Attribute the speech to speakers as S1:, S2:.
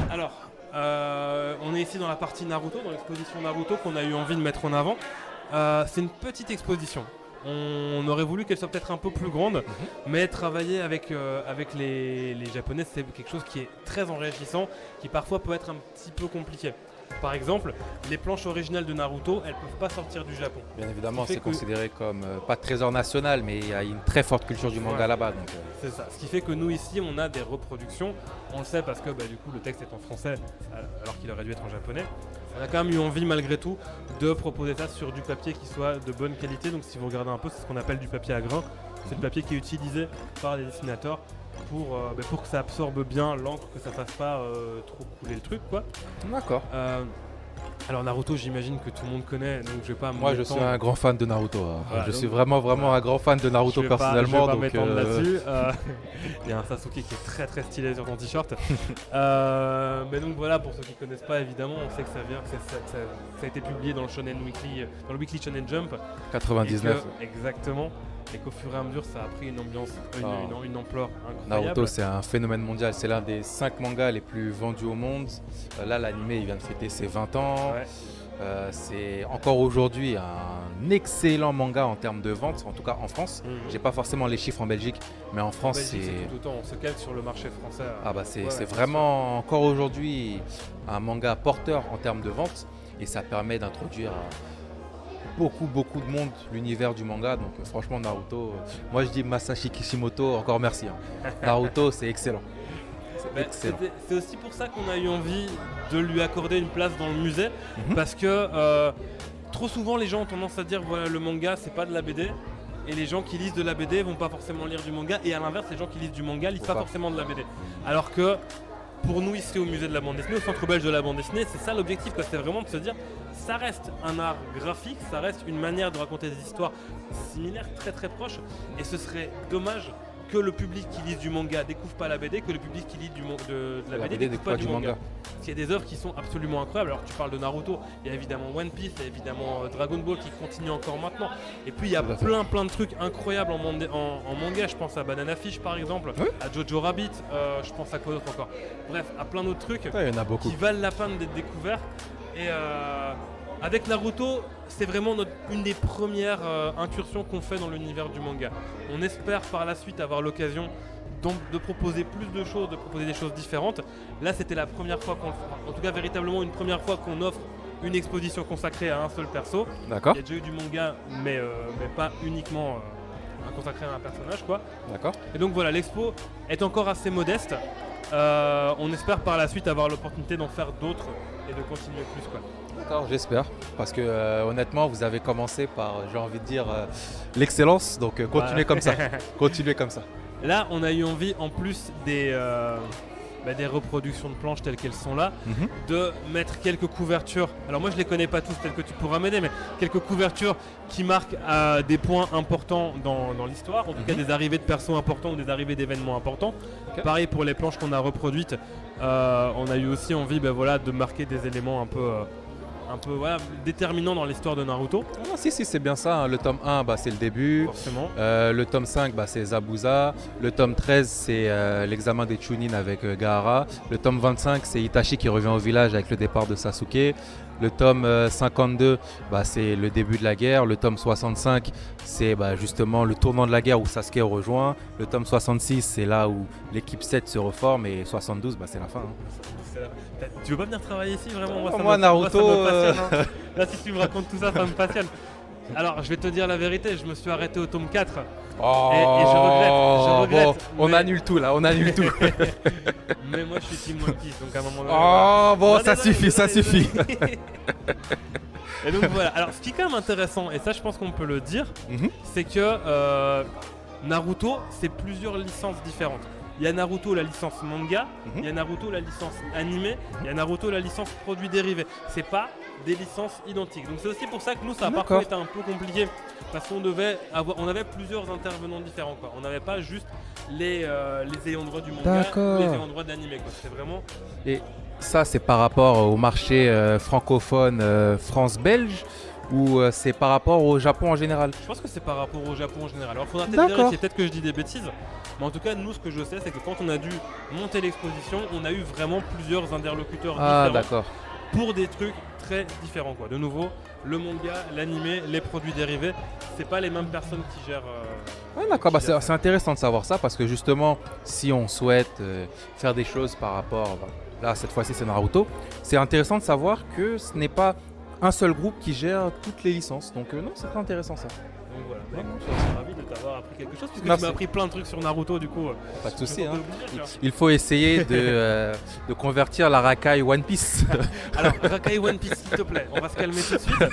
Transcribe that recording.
S1: Alors, on est ici dans la partie Naruto, dans l'exposition Naruto qu'on a eu envie de mettre en avant. C'est une petite exposition. On aurait voulu qu'elle soit peut-être un peu plus grande, mais travailler avec les Japonais, c'est quelque chose qui est très enrichissant, qui parfois peut être un petit peu compliqué. Par exemple, les planches originales de Naruto, elles ne peuvent pas sortir du Japon.
S2: Bien évidemment,
S1: fait
S2: c'est
S1: que-
S2: considéré comme pas trésor national, mais il y a une très forte culture du manga
S1: Ouais.
S2: là-bas.
S1: C'est ça. Ce qui fait que nous ici, on a des reproductions. On le sait parce que du coup, le texte est en français alors qu'il aurait dû être en japonais. On a quand même eu envie, malgré tout, de proposer ça sur du papier qui soit de bonne qualité. Donc, si vous regardez un peu, c'est ce qu'on appelle du papier à grains. C'est le papier qui est utilisé par les dessinateurs pour que ça absorbe bien l'encre, que ça fasse pas trop couler le truc, quoi.
S2: D'accord.
S1: Alors Naruto, j'imagine que tout le monde connaît, donc je vais pas.
S2: Moi, je suis un grand fan de Naruto. Hein.
S1: Voilà,
S2: je
S1: donc-
S2: suis vraiment un grand fan de Naruto personnellement.
S1: Je vais pas
S2: donc,
S1: m'étendre là-dessus. Il y a un Sasuke qui est très très stylé sur ton t-shirt. Mais donc voilà, pour ceux qui connaissent pas, évidemment, on sait que ça a été publié dans le Shonen Weekly, dans le Weekly Shonen Jump.
S2: 99.
S1: Exactement. Et qu'au fur et à mesure, ça a pris une ambiance, une ampleur incroyable.
S2: Naruto, c'est un phénomène mondial. C'est l'un des 5 mangas les plus vendus au monde. Là, l'anime, il vient de fêter ses 20 ans.
S1: Ouais.
S2: C'est encore aujourd'hui un excellent manga en termes de vente, en tout cas en France. J'ai pas forcément les chiffres en Belgique, mais en France,
S1: Belgique, c'est tout autant. On se calque sur le marché français.
S2: c'est vraiment encore aujourd'hui un manga porteur en termes de vente, et ça permet d'introduire beaucoup de monde l'univers du manga. Donc franchement, Naruto, moi je dis Masashi Kishimoto, encore merci. Hein. Naruto, c'est excellent. Excellent.
S1: C'est aussi pour ça qu'on a eu envie de lui accorder une place dans le musée, parce que trop souvent les gens ont tendance à dire voilà, le manga c'est pas de la BD, et les gens qui lisent de la BD vont pas forcément lire du manga, et à l'inverse les gens qui lisent du manga lisent pas forcément de la BD. Alors que pour nous ici au musée de la bande dessinée, au centre belge de la bande dessinée, c'est ça l'objectif, c'est vraiment de se dire ça reste un art graphique, ça reste une manière de raconter des histoires similaires, très très proches, et ce serait dommage que le public qui lise du manga découvre pas la BD, que le public qui lit de la BD découvre pas du manga. Parce qu'il y a des œuvres qui sont absolument incroyables. Alors tu parles de Naruto, il y a évidemment One Piece, il y a évidemment Dragon Ball qui continue encore maintenant. Et puis il y a plein de trucs incroyables en manga. Je pense à Banana Fish par exemple, à Jojo Rabbit, je pense à quoi d'autre encore. Bref, à plein d'autres trucs
S2: Il y en a beaucoup
S1: qui valent la peine d'être découverts. Et avec Naruto, c'est vraiment une des premières incursions qu'on fait dans l'univers du manga. On espère par la suite avoir l'occasion de proposer plus de choses, de proposer des choses différentes. Là, c'était la première fois qu'on le fera. En tout cas, véritablement une première fois qu'on offre une exposition consacrée à un seul perso.
S2: D'accord.
S1: Il y a déjà eu du manga, mais pas uniquement consacré à un personnage, quoi.
S2: D'accord.
S1: Et donc voilà, l'expo est encore assez modeste. On espère par la suite avoir l'opportunité d'en faire d'autres et de continuer plus, quoi.
S2: D'accord, j'espère, parce que honnêtement, vous avez commencé par, j'ai envie de dire, l'excellence, donc continuez comme ça. Continuez comme ça.
S1: Là, on a eu envie, en plus des reproductions de planches telles qu'elles sont là, de mettre quelques couvertures. Alors moi, je les connais pas tous telles que tu pourras m'aider, mais quelques couvertures qui marquent des points importants dans l'histoire, en tout cas des arrivées de persos importants ou des arrivées d'événements importants. Okay. Pareil pour les planches qu'on a reproduites, on a eu aussi envie de marquer des éléments un peu déterminant dans l'histoire de Naruto.
S2: Ah, si, c'est bien ça. Hein. Le tome 1, c'est le début.
S1: Forcément.
S2: Le tome 5, c'est Zabuza. Le tome 13, c'est l'examen des Chunin avec Gaara. Le tome 25, c'est Itachi qui revient au village avec le départ de Sasuke. Le tome 52, c'est le début de la guerre. Le tome 65, c'est justement le tournant de la guerre où Sasuke rejoint. Le tome 66, c'est là où l'équipe 7 se reforme. Et 72, c'est la fin. Hein.
S1: Tu veux pas venir travailler ici vraiment?
S2: Moi, Naruto,
S1: ça me passionne, hein. Là, si tu me racontes tout ça, ça me passionne. Alors, je vais te dire la vérité, je me suis arrêté au tome 4.
S2: Oh,
S1: et je regrette.
S2: Bon, on annule tout là, on annule tout.
S1: Mais moi, je suis team One Piece, donc à un moment donné.
S2: Oh, bon, ça suffit.
S1: Et donc voilà. Alors, ce qui est quand même intéressant, et ça, je pense qu'on peut le dire, c'est que Naruto, c'est plusieurs licences différentes. Il y a Naruto la licence manga, il y a Naruto la licence animée, il y a Naruto la licence produits dérivés. C'est pas des licences identiques. Donc c'est aussi pour ça que nous ça a parfois été un peu compliqué parce qu'on avait plusieurs intervenants différents, quoi. On n'avait pas juste les ayants droit du manga, les ayants droit de l'animé, quoi. C'est vraiment.
S2: Et ça c'est par rapport au marché francophone France-Belge ou c'est par rapport au Japon en général?
S1: Je pense que c'est par rapport au Japon en général. Alors il faudra peut-être vérifier, peut-être que je dis des bêtises. Mais en tout cas, nous, ce que je sais, c'est que quand on a dû monter l'exposition, on a eu vraiment plusieurs interlocuteurs
S2: Ah,
S1: différents
S2: d'accord.
S1: pour des trucs très différents, quoi. De nouveau, le manga, l'animé, les produits dérivés, c'est pas les mêmes personnes qui gèrent.
S2: Ah, d'accord, bah,
S1: qui gèrent
S2: c'est intéressant de savoir ça parce que justement, si on souhaite faire des choses par rapport, là cette fois-ci c'est Naruto, c'est intéressant de savoir que ce n'est pas un seul groupe qui gère toutes les licences. Donc non, c'est très intéressant ça.
S1: Donc voilà, bah, écoute, je suis ravi de t'avoir appris quelque chose puisque
S2: Merci.
S1: tu m'as appris plein de trucs sur Naruto du coup.
S2: Pas de souci.
S1: je
S2: Hein.
S1: t'ai oublié, tu vois.
S2: Il faut essayer de convertir la racaille One Piece.
S1: Alors, Rakai One Piece, s'il te plaît, on va se calmer tout de suite.